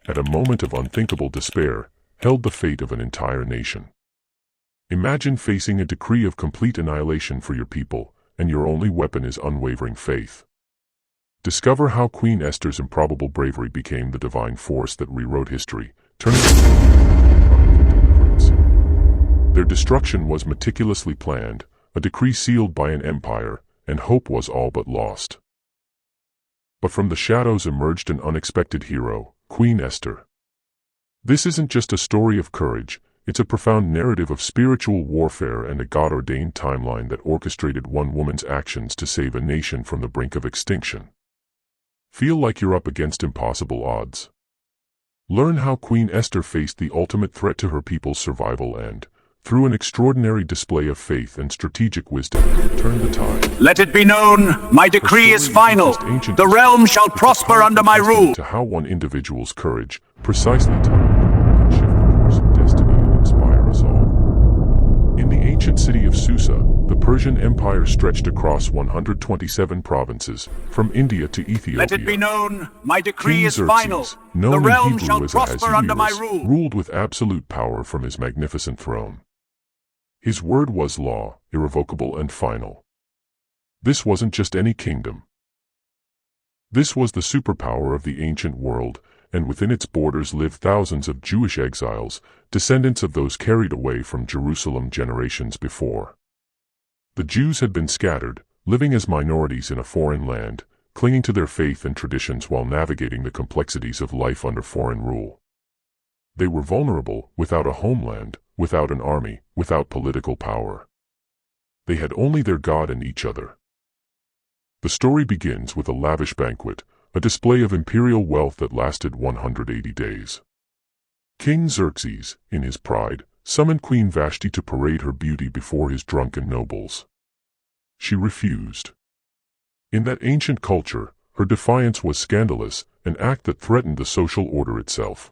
at a moment of unthinkable despair, held the fate of an entire nation. Imagine facing a decree of complete annihilation for your people, and your only weapon is unwavering faith. Discover how Queen Esther's improbable bravery became the divine force that rewrote history, turning deliverance. Their destruction was meticulously planned, a decree sealed by an empire, and hope was all but lost. But from the shadows emerged an unexpected hero, Queen Esther. This isn't just a story of courage, it's a profound narrative of spiritual warfare and a God-ordained timeline that orchestrated one woman's actions to save a nation from the brink of extinction. Feel like you're up against impossible odds. Learn how Queen Esther faced the ultimate threat to her people's survival and, through an extraordinary display of faith and strategic wisdom, turned the tide. Let it be known, my decree is final. The realm shall prosper under my rule. To how one individual's courage, precisely timed, can shift the course of destiny and inspire us all. In the ancient city of Susa, the Persian Empire stretched across 127 provinces, from India to Ethiopia. Let it be known, my decree King is Xerxes, final. known The realm in Hebrew shall as prosper under my Ahasuerus, rule. ruled with absolute power from his magnificent throne. His word was law, irrevocable and final. This wasn't just any kingdom. This was the superpower of the ancient world, and within its borders lived thousands of Jewish exiles, descendants of those carried away from Jerusalem generations before. The Jews had been scattered, living as minorities in a foreign land, clinging to their faith and traditions while navigating the complexities of life under foreign rule. They were vulnerable, without a homeland, without an army, without political power. They had only their God and each other. The story begins with a lavish banquet, a display of imperial wealth that lasted 180 days. King Xerxes, in his pride, summoned Queen Vashti to parade her beauty before his drunken nobles. She refused. In that ancient culture, her defiance was scandalous, an act that threatened the social order itself.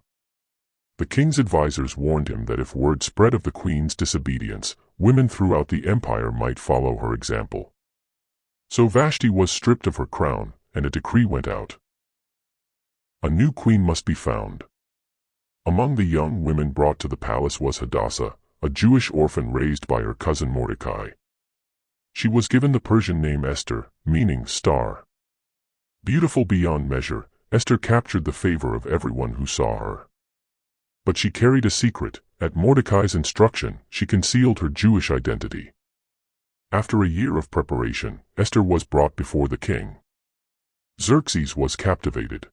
The king's advisors warned him that if word spread of the queen's disobedience, women throughout the empire might follow her example. So Vashti was stripped of her crown, and a decree went out. A new queen must be found. Among the young women brought to the palace was Hadassah, a Jewish orphan raised by her cousin Mordecai. She was given the Persian name Esther, meaning star. Beautiful beyond measure, Esther captured the favor of everyone who saw her. But she carried a secret. At Mordecai's instruction, she concealed her Jewish identity. After a year of preparation, Esther was brought before the king. Xerxes was captivated.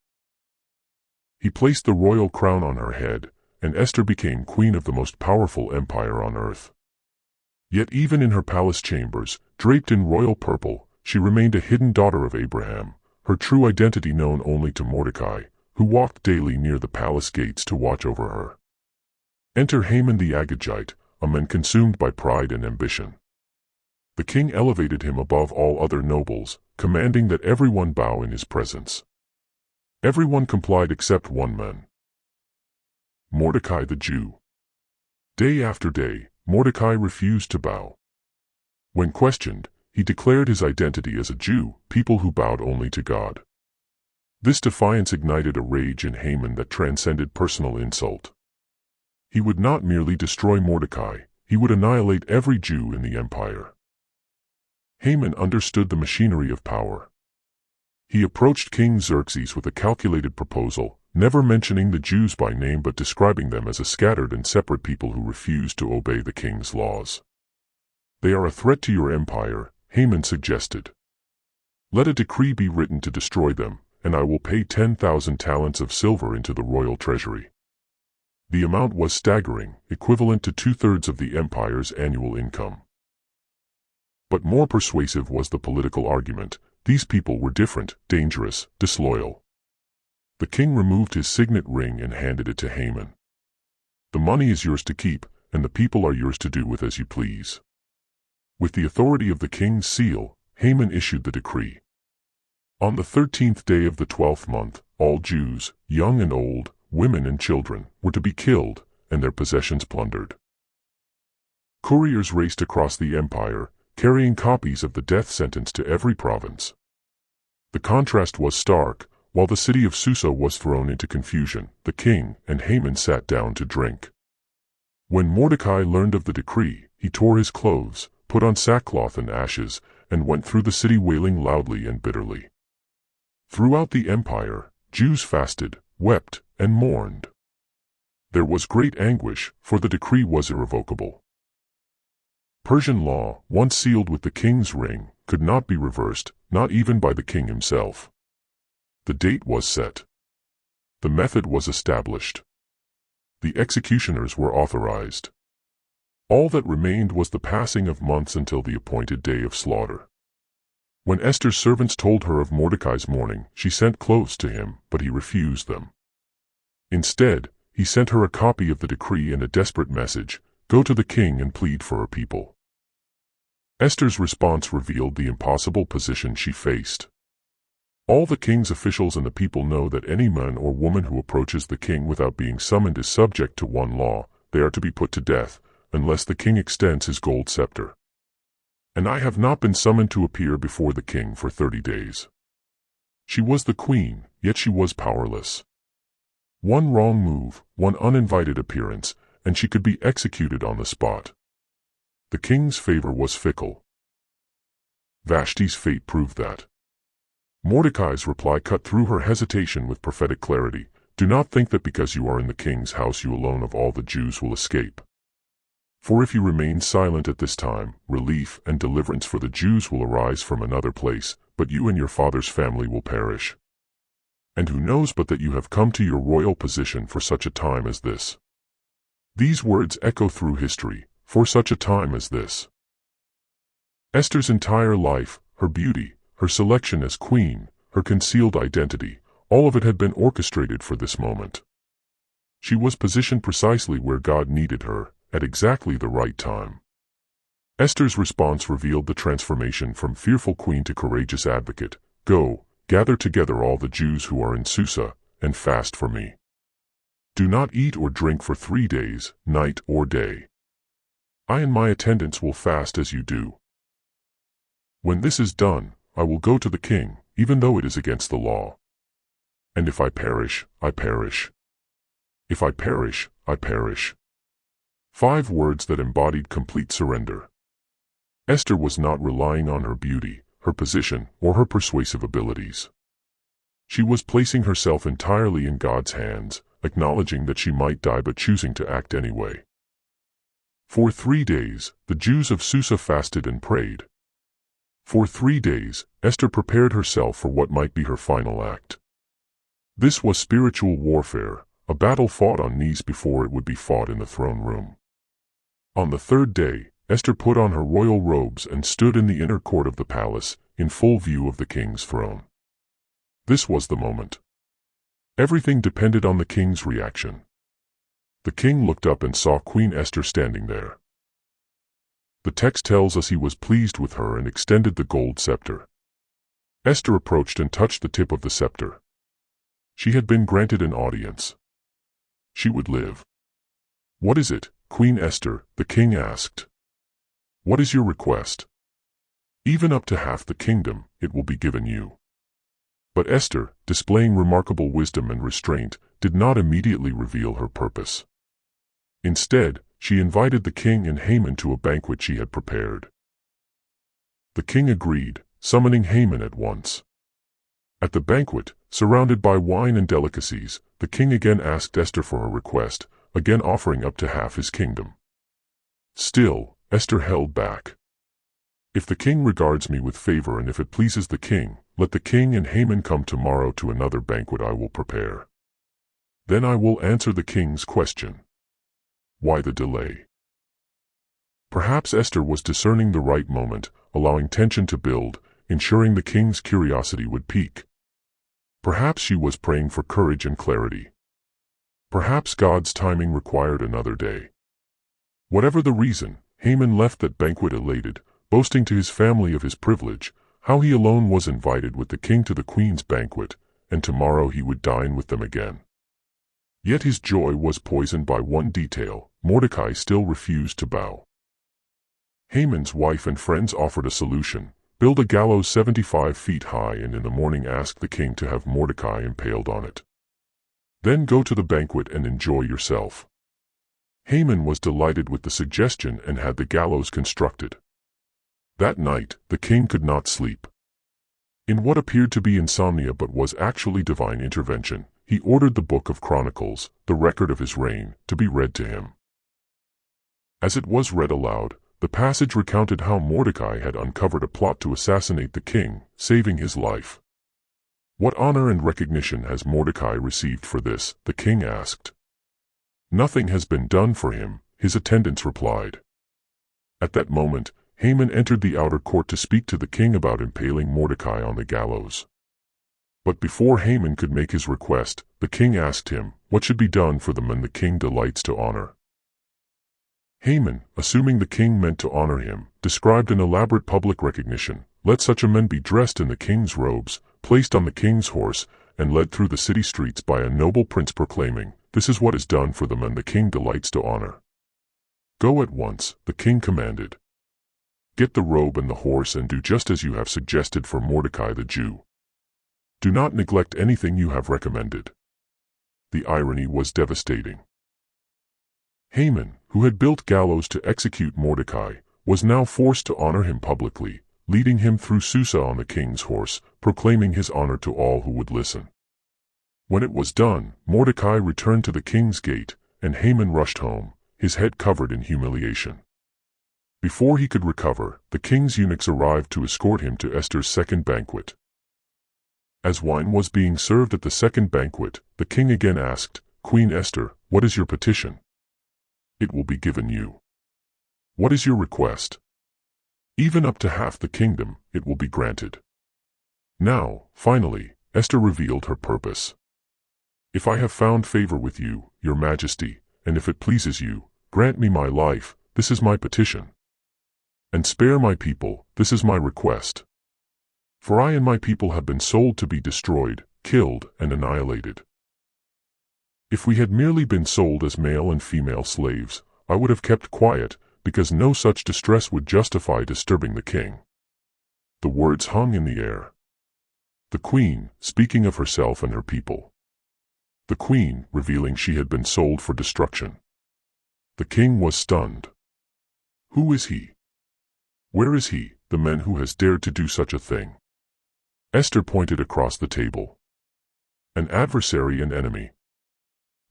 He placed the royal crown on her head, and Esther became queen of the most powerful empire on earth. Yet even in her palace chambers, draped in royal purple, she remained a hidden daughter of Abraham, her true identity known only to Mordecai, who walked daily near the palace gates to watch over her. Enter Haman the Agagite, a man consumed by pride and ambition. The king elevated him above all other nobles, commanding that everyone bow in his presence. Everyone complied except one man. Mordecai the Jew. Day after day, Mordecai refused to bow. When questioned, he declared his identity as a Jew, people who bowed only to God. This defiance ignited a rage in Haman that transcended personal insult. He would not merely destroy Mordecai, he would annihilate every Jew in the empire. Haman understood the machinery of power. He approached King Xerxes with a calculated proposal, never mentioning the Jews by name but describing them as a scattered and separate people who refused to obey the king's laws. They are a threat to your empire, Haman suggested. Let a decree be written to destroy them, and I will pay 10,000 talents of silver into the royal treasury. The amount was staggering, equivalent to 2/3 of the empire's annual income. But more persuasive was the political argument. These people were different, dangerous, disloyal. The king removed his signet ring and handed it to Haman. The money is yours to keep, and the people are yours to do with as you please. With the authority of the king's seal, Haman issued the decree. On the 13th day of the 12th month, all Jews, young and old, women and children, were to be killed, and their possessions plundered. Couriers raced across the empire, carrying copies of the death sentence to every province. The contrast was stark. while the city of Susa was thrown into confusion, the king and Haman sat down to drink. When Mordecai learned of the decree, he tore his clothes, put on sackcloth and ashes, and went through the city wailing loudly and bitterly. Throughout the empire, Jews fasted, wept, and mourned. There was great anguish, for the decree was irrevocable. Persian law, once sealed with the king's ring, could not be reversed, not even by the king himself. The date was set. The method was established. The executioners were authorized. All that remained was the passing of months until the appointed day of slaughter. When Esther's servants told her of Mordecai's mourning, she sent clothes to him, but he refused them. Instead, he sent her a copy of the decree and a desperate message: "Go to the king and plead for our people." Esther's response revealed the impossible position she faced. All the king's officials and the people know that any man or woman who approaches the king without being summoned is subject to one law: they are to be put to death, unless the king extends his gold scepter. And I have not been summoned to appear before the king for 30 days. She was the queen, yet she was powerless. One wrong move, one uninvited appearance, and she could be executed on the spot. The king's favor was fickle. Vashti's fate proved that. Mordecai's reply cut through her hesitation with prophetic clarity: "Do not think that because you are in the king's house you alone of all the Jews will escape. For if you remain silent at this time, relief and deliverance for the Jews will arise from another place, but you and your father's family will perish. And who knows but that you have come to your royal position for such a time as this?" These words echo through history: for such a time as this. Esther's entire life, her beauty, her selection as queen, her concealed identity, all of it had been orchestrated for this moment. She was positioned precisely where God needed her, at exactly the right time. Esther's response revealed the transformation from fearful queen to courageous advocate: "Go, gather together all the Jews who are in Susa, and fast for me. Do not eat or drink for 3 days, night or day. I and my attendants will fast as you do. When this is done, I will go to the king, even though it is against the law. And if I perish, I perish. If I perish, I perish." 5 words that embodied complete surrender. Esther was not relying on her beauty, her position, or her persuasive abilities. She was placing herself entirely in God's hands, acknowledging that she might die but choosing to act anyway. For 3 days, the Jews of Susa fasted and prayed. For 3 days, Esther prepared herself for what might be her final act. This was spiritual warfare, a battle fought on knees before it would be fought in the throne room. On the 3rd day, Esther put on her royal robes and stood in the inner court of the palace, in full view of the king's throne. This was the moment. Everything depended on the king's reaction. The king looked up and saw Queen Esther standing there. The text tells us he was pleased with her and extended the gold scepter. Esther approached and touched the tip of the scepter. She had been granted an audience. She would live. "What is it, Queen Esther?" the king asked. "What is your request?" "Even up to half the kingdom, it will be given you." But Esther, displaying remarkable wisdom and restraint, did not immediately reveal her purpose. Instead, she invited the king and Haman to a banquet she had prepared. The king agreed, summoning Haman at once. At the banquet, surrounded by wine and delicacies, the king again asked Esther for her request, again offering up to half his kingdom. Still, Esther held back. "If the king regards me with favor and if it pleases the king, let the king and Haman come tomorrow to another banquet I will prepare. Then I will answer the king's question. Why the delay?" Perhaps Esther was discerning the right moment, allowing tension to build, ensuring the king's curiosity would peak. Perhaps she was praying for courage and clarity. Perhaps God's timing required another day. Whatever the reason, Haman left that banquet elated, boasting to his family of his privilege, how he alone was invited with the king to the queen's banquet, and tomorrow he would dine with them again. Yet his joy was poisoned by one detail: Mordecai still refused to bow. Haman's wife and friends offered a solution: Build a gallows 75 feet high and in the morning ask the king to have Mordecai impaled on it. Then go to the banquet and enjoy yourself." Haman was delighted with the suggestion and had the gallows constructed. That night, the king could not sleep. In what appeared to be insomnia but was actually divine intervention, he ordered the Book of Chronicles, the record of his reign, to be read to him. As it was read aloud, the passage recounted how Mordecai had uncovered a plot to assassinate the king, saving his life. "What honor and recognition has Mordecai received for this?" the king asked. "Nothing has been done for him," his attendants replied. At that moment, Haman entered the outer court to speak to the king about impaling Mordecai on the gallows. But before Haman could make his request, the king asked him, what should be done for the man the king delights to honor. Haman, assuming the king meant to honor him, described an elaborate public recognition. "Let such a man be dressed in the king's robes, placed on the king's horse, and led through the city streets by a noble prince proclaiming, 'This is what is done for the man the king delights to honor.'" "Go at once," the king commanded. "Get the robe and the horse and do just as you have suggested for Mordecai the Jew. Do not neglect anything you have recommended." The irony was devastating. Haman, who had built gallows to execute Mordecai, was now forced to honor him publicly, leading him through Susa on the king's horse, proclaiming his honor to all who would listen. When it was done, Mordecai returned to the king's gate, and Haman rushed home, his head covered in humiliation. Before he could recover, the king's eunuchs arrived to escort him to Esther's second banquet. As wine was being served at the second banquet, the king again asked, "Queen Esther, what is your petition?" "It will be given you." "What is your request?" "Even up to half the kingdom, it will be granted." Now, finally, Esther revealed her purpose. "If I have found favor with you, your majesty, and if it pleases you, grant me my life, this is my petition. And spare my people, this is my request. For I and my people have been sold to be destroyed, killed, and annihilated. If we had merely been sold as male and female slaves, I would have kept quiet, because no such distress would justify disturbing the king." The words hung in the air. The queen, speaking of herself and her people. The queen, revealing she had been sold for destruction. The king was stunned. Who is he? Where is he, the man who has dared to do such a thing? Esther pointed across the table. An adversary and enemy.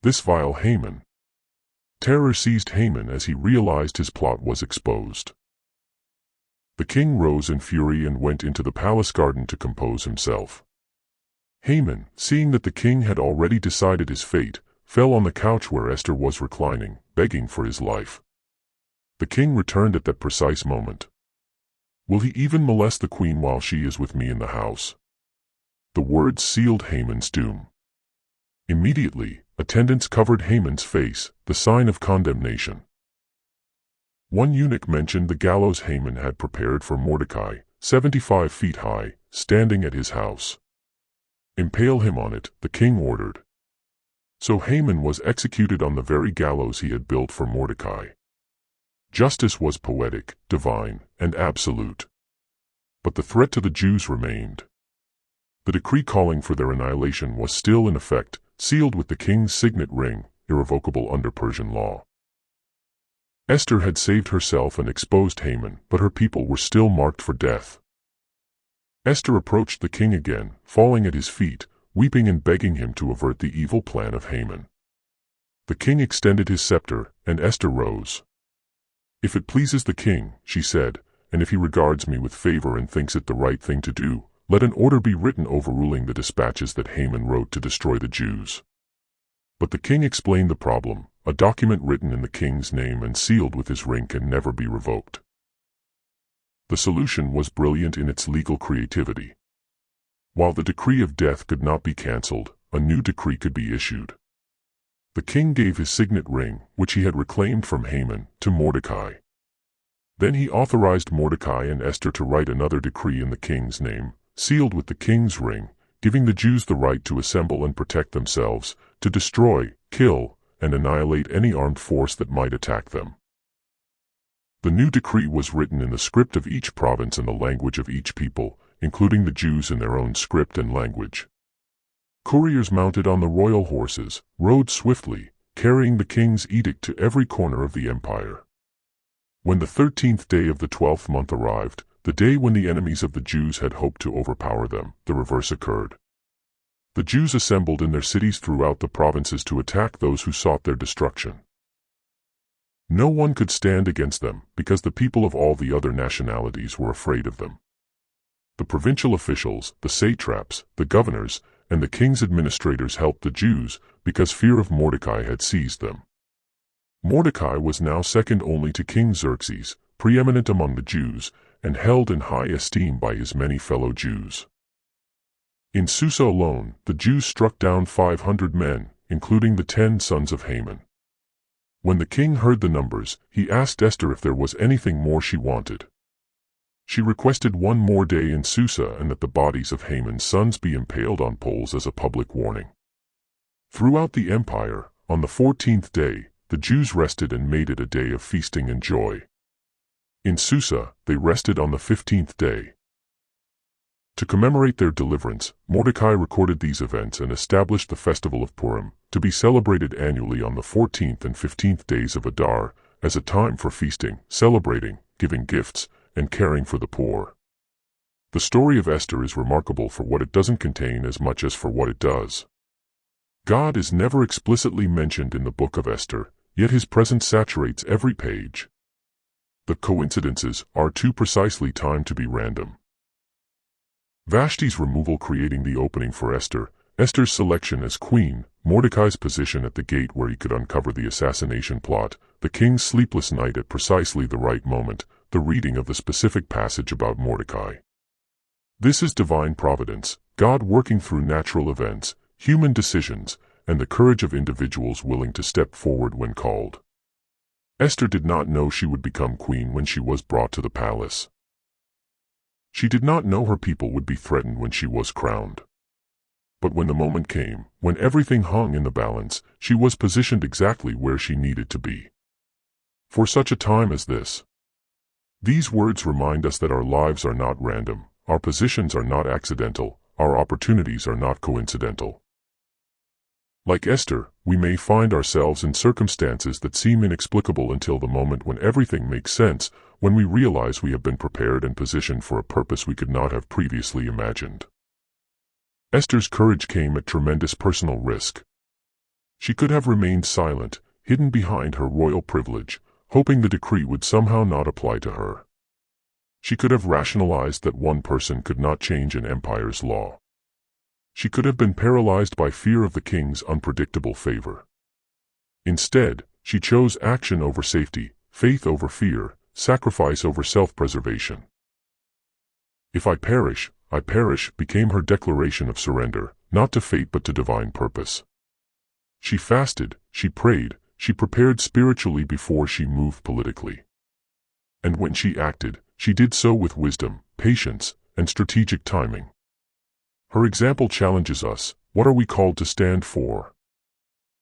This vile Haman. Terror seized Haman as he realized his plot was exposed. The king rose in fury and went into the palace garden to compose himself. Haman, seeing that the king had already decided his fate, fell on the couch where Esther was reclining, begging for his life. The king returned at that precise moment. "Will he even molest the queen while she is with me in the house?" The words sealed Haman's doom. Immediately, attendants covered Haman's face, the sign of condemnation. One eunuch mentioned the gallows Haman had prepared for Mordecai, 75 feet high, standing at his house. "Impale him on it," the king ordered. So Haman was executed on the very gallows he had built for Mordecai. Justice was poetic, divine, and absolute. But the threat to the Jews remained. The decree calling for their annihilation was still in effect, sealed with the king's signet ring, irrevocable under Persian law. Esther had saved herself and exposed Haman, but her people were still marked for death. Esther approached the king again, falling at his feet, weeping and begging him to avert the evil plan of Haman. The king extended his scepter, and Esther rose. "If it pleases the king," she said, "and if he regards me with favor and thinks it the right thing to do, let an order be written overruling the dispatches that Haman wrote to destroy the Jews." But the king explained the problem. A document written in the king's name and sealed with his ring can never be revoked. The solution was brilliant in its legal creativity. While the decree of death could not be cancelled, a new decree could be issued. The king gave his signet ring, which he had reclaimed from Haman, to Mordecai. Then he authorized Mordecai and Esther to write another decree in the king's name, sealed with the king's ring, giving the Jews the right to assemble and protect themselves, to destroy, kill, and annihilate any armed force that might attack them. The new decree was written in the script of each province and the language of each people, including the Jews in their own script and language. Couriers mounted on the royal horses rode swiftly, carrying the king's edict to every corner of the empire. When the 13th day of the 12th month arrived, the day when the enemies of the Jews had hoped to overpower them, the reverse occurred. The Jews assembled in their cities throughout the provinces to attack those who sought their destruction. No one could stand against them, because the people of all the other nationalities were afraid of them. The provincial officials, the satraps, the governors, and the king's administrators helped the Jews, because fear of Mordecai had seized them. Mordecai was now second only to King Xerxes, preeminent among the Jews, and held in high esteem by his many fellow Jews. In Susa alone, the Jews struck down 500 men, including the 10 sons of Haman. When the king heard the numbers, he asked Esther if there was anything more she wanted. She requested one more day in Susa and that the bodies of Haman's sons be impaled on poles as a public warning. Throughout the empire, on the 14th day, the Jews rested and made it a day of feasting and joy. In Susa, they rested on the 15th day. To commemorate their deliverance, Mordecai recorded these events and established the festival of Purim, to be celebrated annually on the 14th and 15th days of Adar, as a time for feasting, celebrating, giving gifts, and caring for the poor. The story of Esther is remarkable for what it doesn't contain as much as for what it does. God is never explicitly mentioned in the book of Esther, yet his presence saturates every page. The coincidences are too precisely timed to be random. Vashti's removal creating the opening for Esther, Esther's selection as queen, Mordecai's position at the gate where he could uncover the assassination plot, the king's sleepless night at precisely the right moment, the reading of the specific passage about Mordecai. This is divine providence, God working through natural events, human decisions, and the courage of individuals willing to step forward when called. Esther did not know she would become queen when she was brought to the palace. She did not know her people would be threatened when she was crowned. But when the moment came, when everything hung in the balance, she was positioned exactly where she needed to be. For such a time as this. These words remind us that our lives are not random, our positions are not accidental, our opportunities are not coincidental. Like Esther, we may find ourselves in circumstances that seem inexplicable until the moment when everything makes sense, when we realize we have been prepared and positioned for a purpose we could not have previously imagined. Esther's courage came at tremendous personal risk. She could have remained silent, hidden behind her royal privilege, hoping the decree would somehow not apply to her. She could have rationalized that one person could not change an empire's law. She could have been paralyzed by fear of the king's unpredictable favor. Instead, she chose action over safety, faith over fear, sacrifice over self-preservation. "If I perish, I perish," became her declaration of surrender, not to fate but to divine purpose. She fasted, she prayed, she prepared spiritually before she moved politically. And when she acted, she did so with wisdom, patience, and strategic timing. Her example challenges us. What are we called to stand for?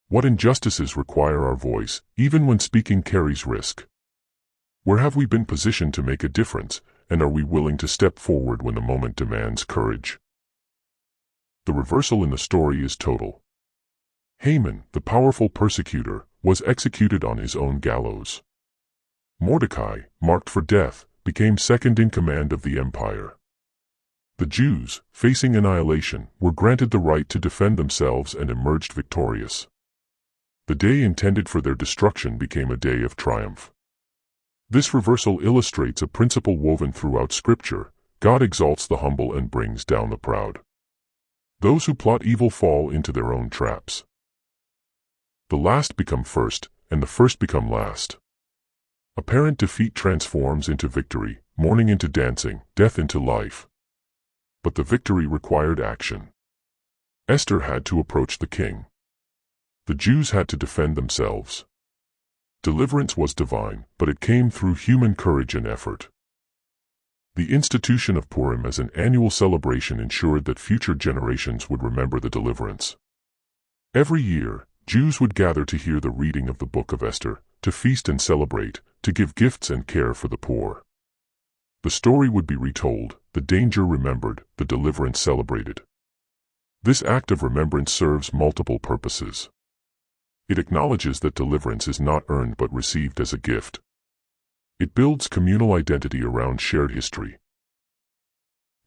What injustices require our voice, even when speaking carries risk? Where have we been positioned to make a difference, and are we willing to step forward when the moment demands courage? The reversal in the story is total. Haman, the powerful persecutor, was executed on his own gallows. Mordecai, marked for death, became second in command of the empire. The Jews, facing annihilation, were granted the right to defend themselves and emerged victorious. The day intended for their destruction became a day of triumph. This reversal illustrates a principle woven throughout Scripture: God exalts the humble and brings down the proud. Those who plot evil fall into their own traps. The last become first, and the first become last. Apparent defeat transforms into victory, mourning into dancing, death into life. But the victory required action. Esther had to approach the king. The Jews had to defend themselves. Deliverance was divine, but it came through human courage and effort. The institution of Purim as an annual celebration ensured that future generations would remember the deliverance. Every year, Jews would gather to hear the reading of the book of Esther, to feast and celebrate, to give gifts and care for the poor. The story would be retold, the danger remembered, the deliverance celebrated. This act of remembrance serves multiple purposes. It acknowledges that deliverance is not earned but received as a gift. It builds communal identity around shared history.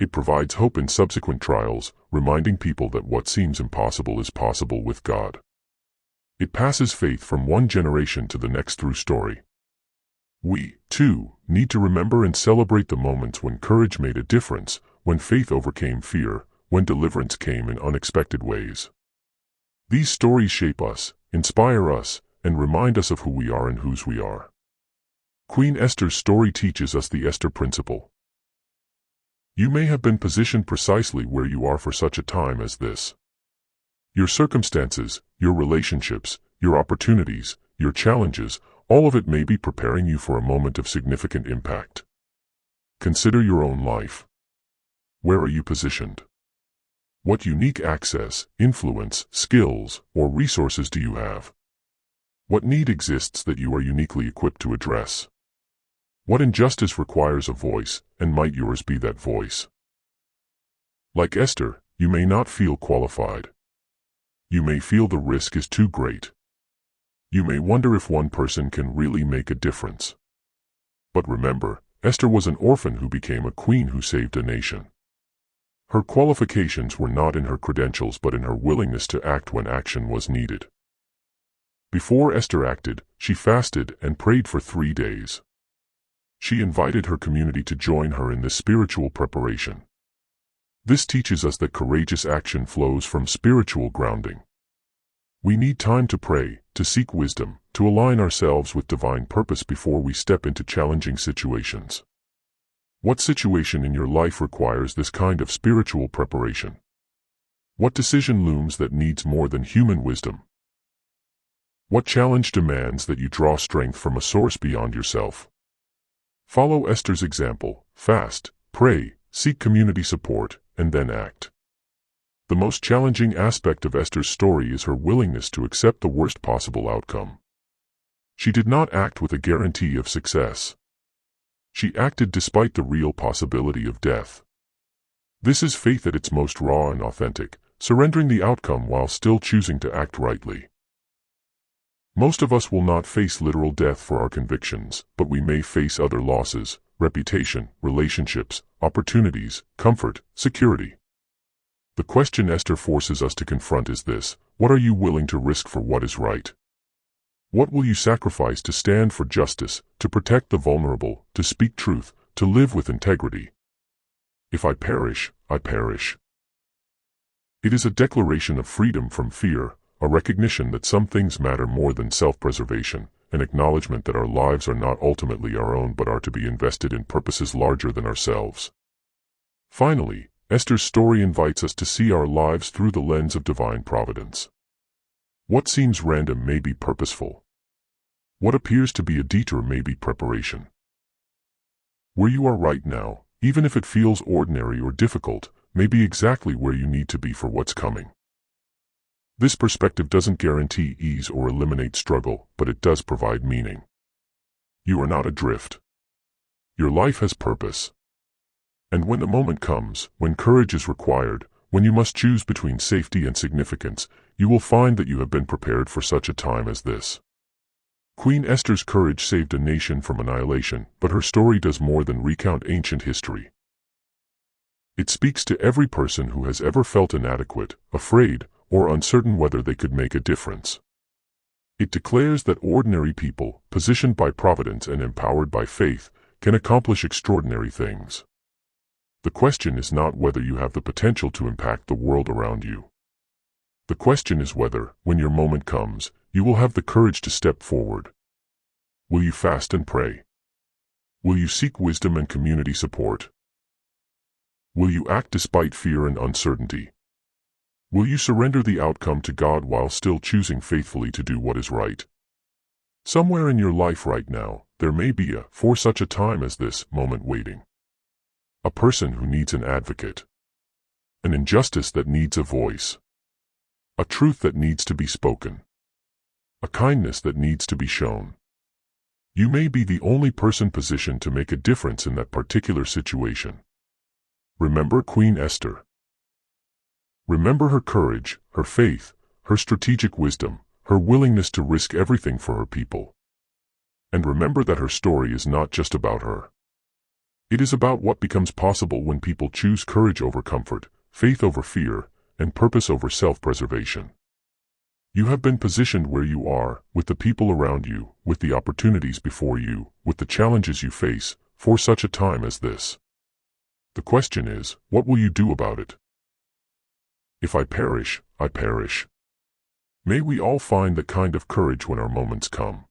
It provides hope in subsequent trials, reminding people that what seems impossible is possible with God. It passes faith from one generation to the next through story. We, too, need to remember and celebrate the moments when courage made a difference, when faith overcame fear, when deliverance came in unexpected ways. These stories shape us, inspire us, and remind us of who we are and whose we are. Queen Esther's story teaches us the Esther principle. You may have been positioned precisely where you are for such a time as this. Your circumstances, your relationships, your opportunities, your challenges, all of it may be preparing you for a moment of significant impact. Consider your own life. Where are you positioned? What unique access, influence, skills, or resources do you have? What need exists that you are uniquely equipped to address? What injustice requires a voice, and might yours be that voice? Like Esther, you may not feel qualified. You may feel the risk is too great. You may wonder if one person can really make a difference. But remember, Esther was an orphan who became a queen who saved a nation. Her qualifications were not in her credentials but in her willingness to act when action was needed. Before Esther acted, she fasted and prayed for 3 days. She invited her community to join her in this spiritual preparation. This teaches us that courageous action flows from spiritual grounding. We need time to pray, to seek wisdom, to align ourselves with divine purpose before we step into challenging situations. What situation in your life requires this kind of spiritual preparation? What decision looms that needs more than human wisdom? What challenge demands that you draw strength from a source beyond yourself? Follow Esther's example, fast, pray, seek community support, and then act. The most challenging aspect of Esther's story is her willingness to accept the worst possible outcome. She did not act with a guarantee of success. She acted despite the real possibility of death. This is faith at its most raw and authentic, surrendering the outcome while still choosing to act rightly. Most of us will not face literal death for our convictions, but we may face other losses, reputation, relationships, opportunities, comfort, security. The question Esther forces us to confront is this: what are you willing to risk for what is right? What will you sacrifice to stand for justice, to protect the vulnerable, to speak truth, to live with integrity? If I perish, I perish. It is a declaration of freedom from fear, a recognition that some things matter more than self-preservation, an acknowledgement that our lives are not ultimately our own but are to be invested in purposes larger than ourselves. Finally, Esther's story invites us to see our lives through the lens of divine providence. What seems random may be purposeful. What appears to be a detour may be preparation. Where you are right now, even if it feels ordinary or difficult, may be exactly where you need to be for what's coming. This perspective doesn't guarantee ease or eliminate struggle, but it does provide meaning. You are not adrift. Your life has purpose. And when the moment comes, when courage is required, when you must choose between safety and significance, you will find that you have been prepared for such a time as this. Queen Esther's courage saved a nation from annihilation, but her story does more than recount ancient history. It speaks to every person who has ever felt inadequate, afraid, or uncertain whether they could make a difference. It declares that ordinary people, positioned by providence and empowered by faith, can accomplish extraordinary things. The question is not whether you have the potential to impact the world around you. The question is whether, when your moment comes, you will have the courage to step forward. Will you fast and pray? Will you seek wisdom and community support? Will you act despite fear and uncertainty? Will you surrender the outcome to God while still choosing faithfully to do what is right? Somewhere in your life right now, there may be a, for such a time as this, moment waiting. A person who needs an advocate. An injustice that needs a voice. A truth that needs to be spoken. A kindness that needs to be shown. You may be the only person positioned to make a difference in that particular situation. Remember Queen Esther. Remember her courage, her faith, her strategic wisdom, her willingness to risk everything for her people. And remember that her story is not just about her. It is about what becomes possible when people choose courage over comfort, faith over fear, and purpose over self-preservation. You have been positioned where you are, with the people around you, with the opportunities before you, with the challenges you face, for such a time as this. The question is, what will you do about it? If I perish, I perish. May we all find that kind of courage when our moments come.